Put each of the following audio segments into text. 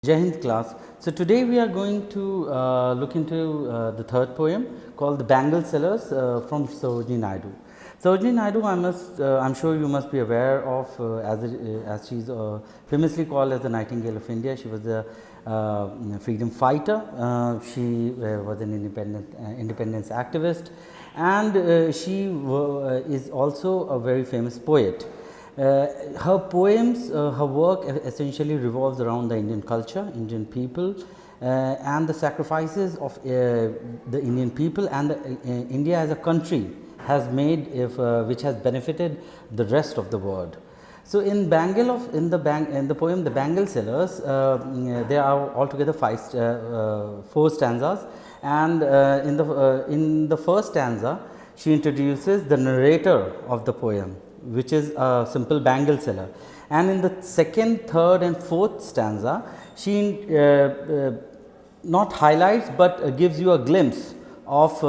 Jai Hind class. So today we are going to look into the third poem called The Bangle Sellers from Sarojini Naidu. Sarojini Naidu, I'm sure you must be aware of as she's famously called as the Nightingale of India. She was a freedom fighter. She was an independence activist, and she is also a very famous poet. Her poems, her work essentially revolves around the Indian culture, Indian people, and the sacrifices of the Indian people and India as a country has made, which has benefited the rest of the world. So, in the poem The Bangle Sellers, there are altogether four stanzas, and in the first stanza, she introduces the narrator of the poem, which is a simple bangle seller, and in the second, third, and fourth stanza, she not highlights but gives you a glimpse of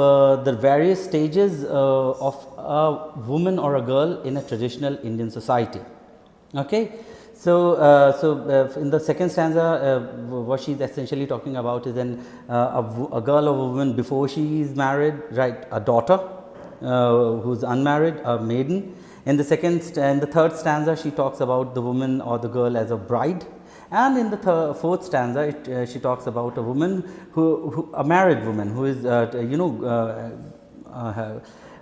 the various stages of a woman or a girl in a traditional Indian society. Okay. So, in the second stanza, what she is essentially talking about is a girl or a woman before she is married, right? A daughter who is unmarried, a maiden. In the third stanza, she talks about the woman or the girl as a bride, and in the fourth stanza, she talks about a woman a married woman who is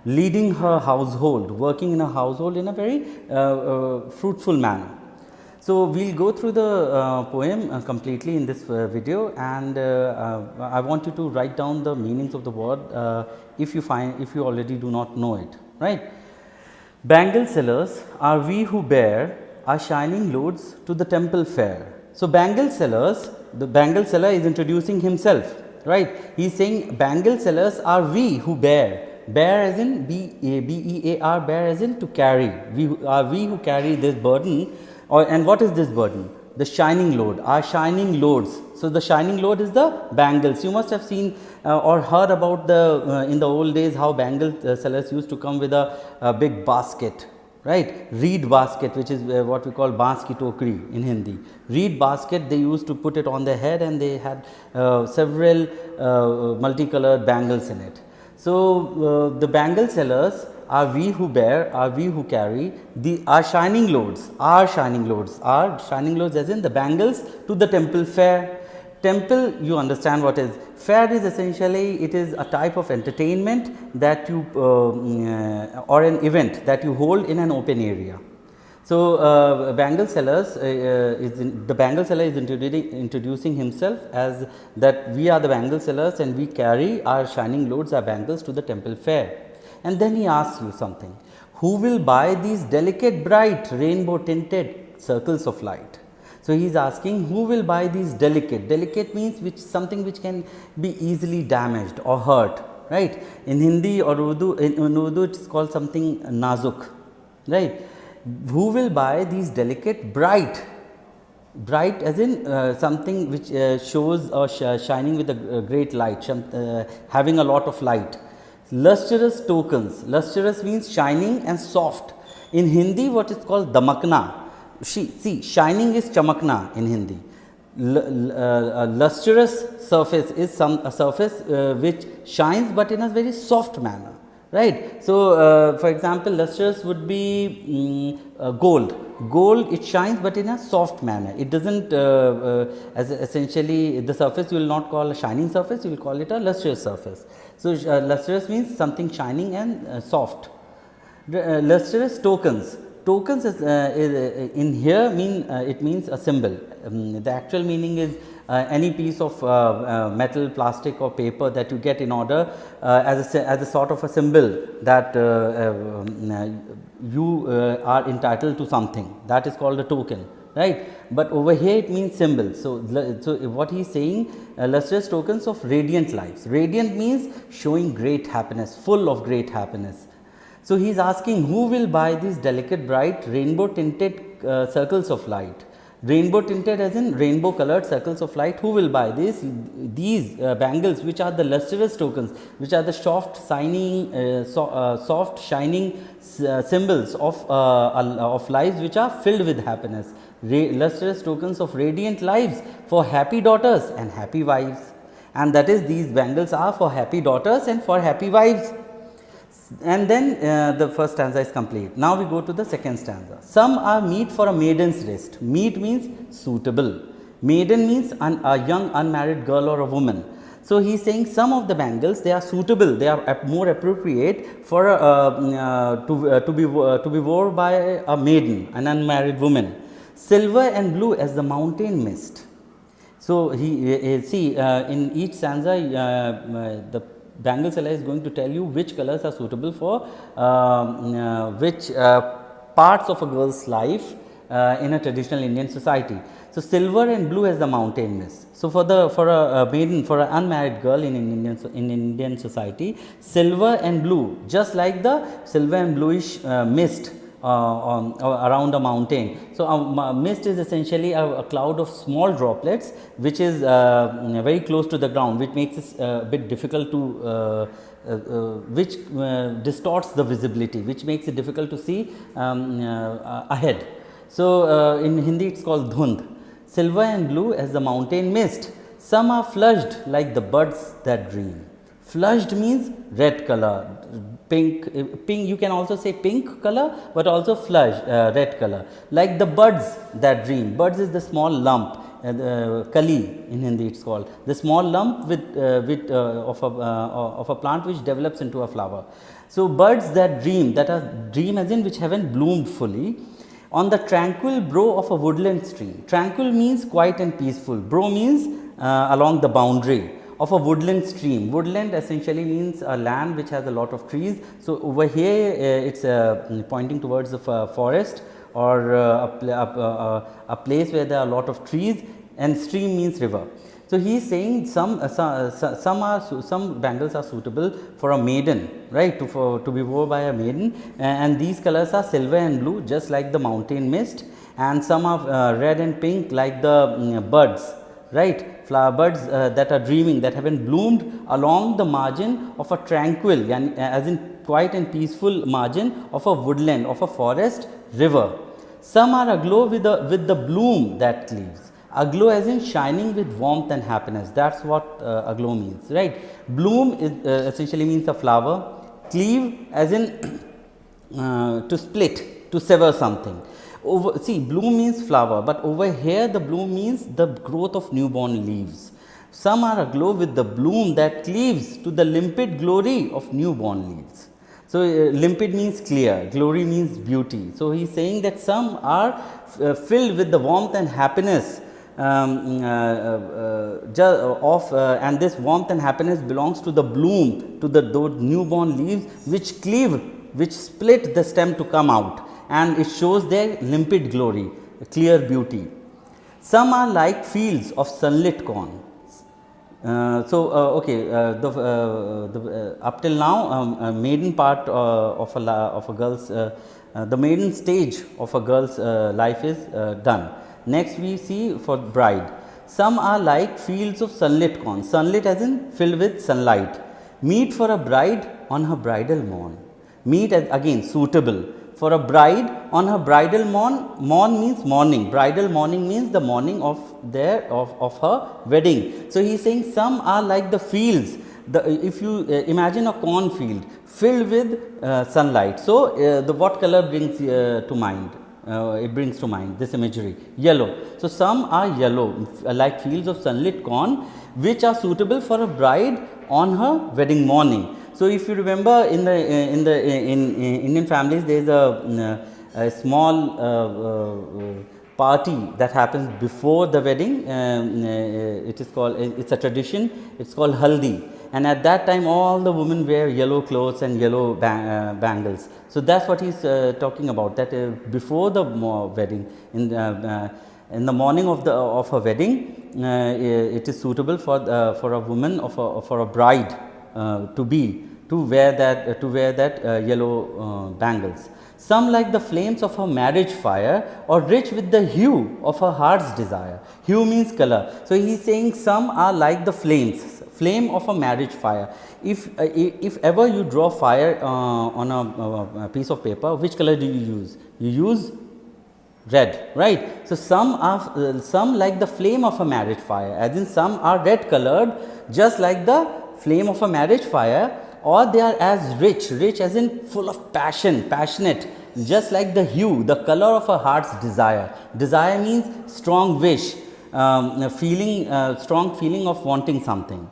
leading her household, working in a household in a very fruitful manner. So, we will go through the poem completely in this video, and I want you to write down the meanings of the word if you already do not know it, right. Bangle sellers are we who bear our shining loads to the temple fair. So, bangle sellers, the bangle seller is introducing himself, right. He is saying bangle sellers are we who bear as in B-E-A-R, bear as in to carry. We are we who carry this burden, and what is this burden? The shining load, our shining loads. So, the shining load is the bangles. You must have seen or heard about in the old days how bangle sellers used to come with a big basket, right, reed basket, which is what we call baans ki tokri in Hindi. Reed basket, they used to put it on their head, and they had several multicolored bangles in it. So, the bangle sellers are we who bear, are we who carry our shining loads, as in the bangles to the temple fair. Temple, you understand what is. Fair is essentially, it is a type of entertainment that you or an event that you hold in an open area. So, bangle sellers the bangle seller is introducing himself as that we are the bangle sellers, and we carry our shining loads, our bangles to the temple fair. And then he asks you something: who will buy these delicate, bright, rainbow tinted circles of light? So, he is asking who will buy these delicate means something which can be easily damaged or hurt, right. In Hindi or Urdu, in Urdu it is called something nazuk, right. Who will buy these delicate, bright as in something which shows or shining with a great light, having a lot of light. Lustrous tokens, lustrous means shining and soft. In Hindi, what is called damakna. See, shining is chamakna in Hindi. Lustrous surface is a surface which shines, but in a very soft manner, right. So, for example, lustrous would be gold. Gold, it shines, but in a soft manner. It does not as essentially the surface you will not call a shining surface, you will call it a lustrous surface. So, lustrous means something shining and soft. Lustrous tokens. Tokens is in here it means a symbol. The actual meaning is any piece of metal, plastic, or paper that you get in order as a sort of a symbol that you are entitled to something. That is called a token, right. But over here it means symbol. So, what he is saying, lustrous tokens of radiant lives. Radiant means showing great happiness, full of great happiness. So, he is asking who will buy these delicate, bright, rainbow tinted circles of light. Rainbow tinted as in rainbow colored circles of light. Who will buy these bangles, which are the lustrous tokens, which are the soft shining symbols of lives which are filled with happiness, lustrous tokens of radiant lives for happy daughters and happy wives. And that is, these bangles are for happy daughters and for happy wives. And then the first stanza is complete. Now we go to the second stanza. Some are meet for a maiden's wrist. Meet means suitable. Maiden means a young unmarried girl or a woman. So he is saying some of the bangles, they are suitable, they are more appropriate for to be worn by a maiden, an unmarried woman. Silver and blue as the mountain mist. So he see in each stanza the bangle seller is going to tell you which colors are suitable for which parts of a girl's life in a traditional Indian society. So silver and blue as the mountain mist. So for a maiden, for an unmarried girl in Indian society, silver and blue, just like the silver and bluish mist around a mountain. So a mist is essentially a cloud of small droplets which is very close to the ground, which makes it a bit difficult to which distorts the visibility, which makes it difficult to see ahead. So in Hindi it is called dhund. Silver and blue as the mountain mist. Some are flushed like the buds that dream. Flushed means red color, pink, you can also say pink color, but also flushed red color, like the buds that dream. Buds is the small lump, kali in Hindi it is called, the small lump of a plant which develops into a flower. So buds that dream, that are dream as in which haven't bloomed fully, on the tranquil brow of a woodland stream. Tranquil means quiet and peaceful. Brow means along the boundary of a woodland stream. Woodland essentially means a land which has a lot of trees. So over here it is pointing towards the forest or a place where there are a lot of trees, and stream means river. So he is saying some bangles are suitable for a maiden, right, to be worn by a maiden, and these colors are silver and blue, just like the mountain mist, and some are red and pink like the buds, right, flower buds that are dreaming, that haven't bloomed along the margin of a tranquil, and as in quiet and peaceful margin of a woodland, of a forest, river. Some are aglow with the bloom that cleaves. Aglow as in shining with warmth and happiness. That is what aglow means, right. Bloom is, essentially means a flower. Cleave as in to split, to sever something. See, bloom means flower, but over here the bloom means the growth of newborn leaves. Some are aglow with the bloom that cleaves to the limpid glory of newborn leaves. So limpid means clear, glory means beauty. So he is saying that some are filled with the warmth and happiness and this warmth and happiness belongs to the bloom, to those newborn leaves which cleave, which split the stem to come out, and it shows their limpid glory, clear beauty. Some are like fields of sunlit corn. Up till now, maiden part of a girl's, the maiden stage of a girl's life is done. Next we see for bride. Some are like fields of sunlit corn. Sunlit as in filled with sunlight. Meet for a bride on her bridal morn. Meet as again suitable. For a bride on her bridal morn. Morn means morning. Bridal morning means the morning of her wedding. So he is saying some are like the fields. If you imagine a corn field filled with sunlight. So what color brings to mind? It brings to mind this imagery, yellow. So some are yellow, like fields of sunlit corn, which are suitable for a bride on her wedding morning. So if you remember, in Indian families, there is a small party that happens before the wedding. It is called, it's a tradition. It's called haldi. And at that time all the women wear yellow clothes and yellow bangles. So that's what he's talking about, that before the wedding, in the morning of her wedding, it is suitable for a woman, for a bride to wear that yellow bangles. Some like the flames of her marriage fire, or rich with the hue of her heart's desire. Hue means color. So he is saying some are like the flame of a marriage fire. If ever you draw fire on a piece of paper, which color do you use? You use red, right? So some like the flame of a marriage fire, as in some are red colored just like the flame of a marriage fire, or they are as rich as in full of passion, passionate, just like the hue, the color of a heart's desire. Desire means strong wish, strong feeling of wanting something.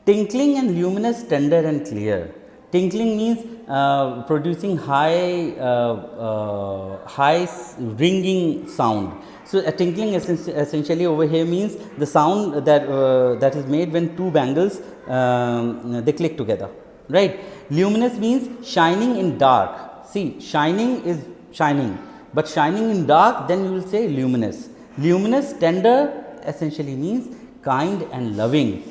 Tinkling and luminous, tender and clear. Tinkling means producing high ringing sound. So a tinkling essentially over here means the sound that is made when two bangles they click together, right? Luminous means shining in dark. See, shining is shining, but shining in dark, then you will say luminous. Luminous, tender essentially means kind and loving,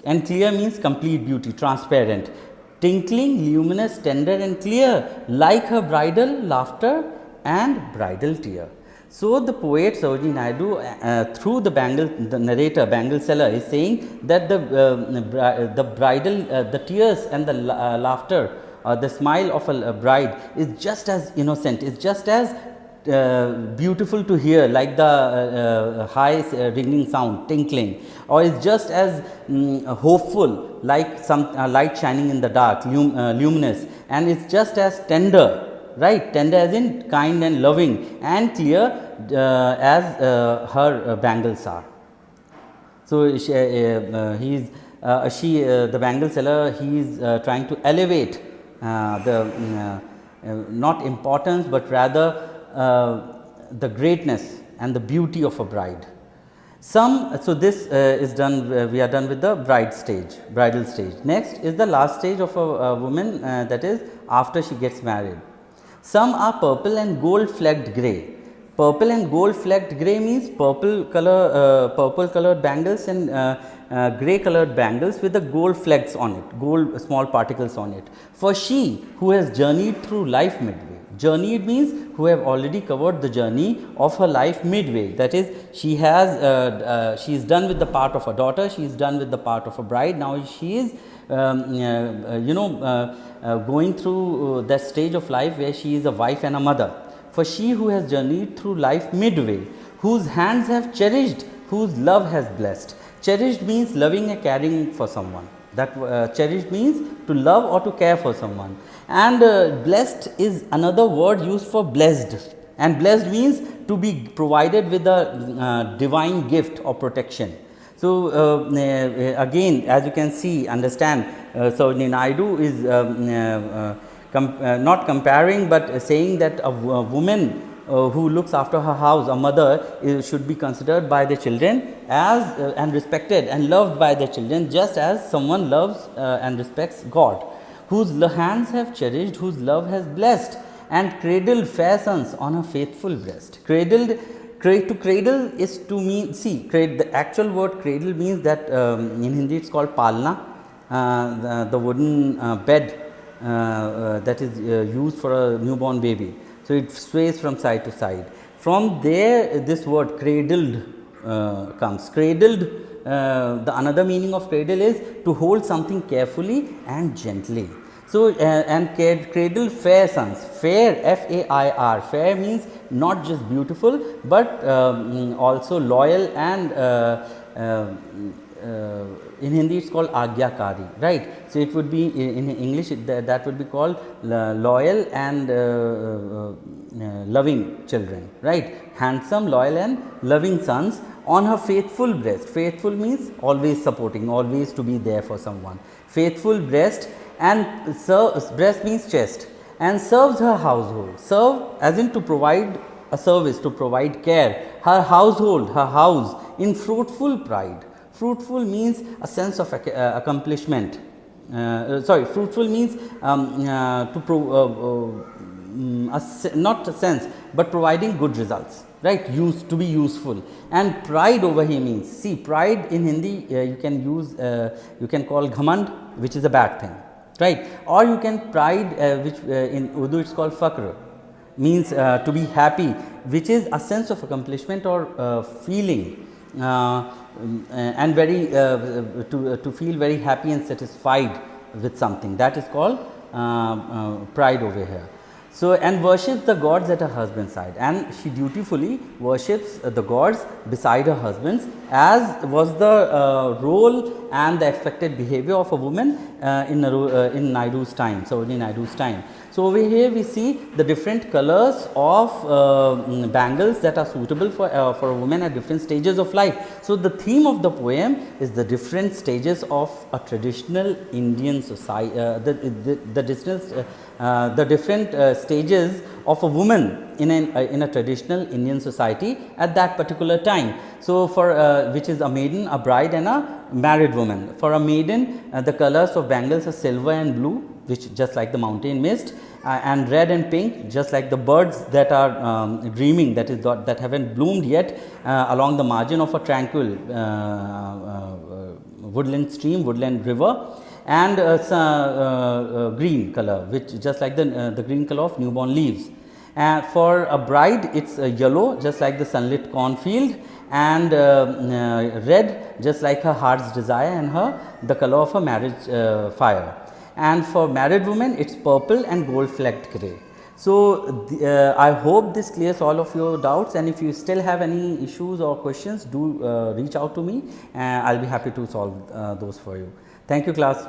and clear means complete beauty, transparent. Tinkling, luminous, tender and clear, like her bridal laughter and bridal tear. So the poet Sarojini Naidu, through the narrator, bangle seller, is saying that the bridal, the tears and the laughter, the smile of a bride is just as innocent, is just as beautiful to hear, like the high ringing sound, tinkling, or is just as hopeful, like some light shining in the dark, luminous, and it's just as tender, right? Tender as in kind and loving, and clear as her bangles are. So the bangle seller, he is trying to elevate not importance, but rather the greatness and the beauty of a bride. So this is done, we are done with the bride stage, bridal stage. Next is the last stage of a woman, that is after she gets married. Some are purple and gold flecked grey. Purple and gold flecked grey means purple colored bangles and grey colored bangles with the gold flecks on it, gold small particles on it. For she who has journeyed through life midway. Journeyed means who have already covered the journey of her life midway. That is, she is done with the part of a daughter, she is done with the part of a bride. Now she is going through that stage of life where she is a wife and a mother. For she who has journeyed through life midway, whose hands have cherished, whose love has blessed. Cherished means loving and caring for someone. That cherished means to love or to care for someone. And blessed is another word used for blessed. And blessed means to be provided with a divine gift or protection. So again, as you can see, understand, Sarojini Naidu is not comparing, but saying that a woman who looks after her house, a mother, should be considered by the children as and respected and loved by the children, just as someone loves and respects God, whose hands have cherished, whose love has blessed, and cradled fair sons on her faithful breast. To cradle is to mean, see, the actual word cradle means that in Hindi it's called palna, the wooden bed that is used for a newborn baby. So it sways from side to side. From there, this word cradled comes. Cradled, another meaning of cradle is to hold something carefully and gently. So and cradle fair sons. Fair, F-A-I-R. Fair means not just beautiful, but also loyal and in Hindi it's called Agyakari, right? So it would be in English that would be called loyal and loving children, right? Handsome, loyal and loving sons on her faithful breast. Faithful means always supporting, always to be there for someone. Faithful breast, and breast means chest, and serves her household. Serve as in to provide a service, to provide care. Her household, her house, in fruitful pride. Fruitful means a sense of accomplishment. Fruitful means not a sense, but providing good results, right? To be useful. And pride over here means, see, pride in Hindi you can use, you can call ghamand, which is a bad thing, right? Or you can pride, which in Urdu it's called fakr, means to be happy, which is a sense of accomplishment or feeling. And very to feel very happy and satisfied with something, that is called pride over here. So, and worships the gods at her husband's side, and she dutifully worships the gods beside her husband's, as was the role and the expected behavior of a woman in Naidu's time, Sarojini Naidu's time. So, over here we see the different colors of bangles that are suitable for a woman at different stages of life. So, the theme of the poem is the different stages of a traditional Indian society, the different stages of a woman in a traditional Indian society at that particular time. So, for which is a maiden, a bride and a married woman. For a maiden, the colors of bangles are silver and blue, which just like the mountain mist, and red and pink, just like the birds that are dreaming, that is that haven't bloomed yet along the margin of a tranquil woodland stream, woodland river. And green color, which just like the green color of newborn leaves. For a bride, it's yellow, just like the sunlit cornfield, and red, just like her heart's desire and the color of her marriage fire. And for married women, it's purple and gold flecked grey. So, I hope this clears all of your doubts, and if you still have any issues or questions, do reach out to me, and I will be happy to solve those for you. Thank you, class.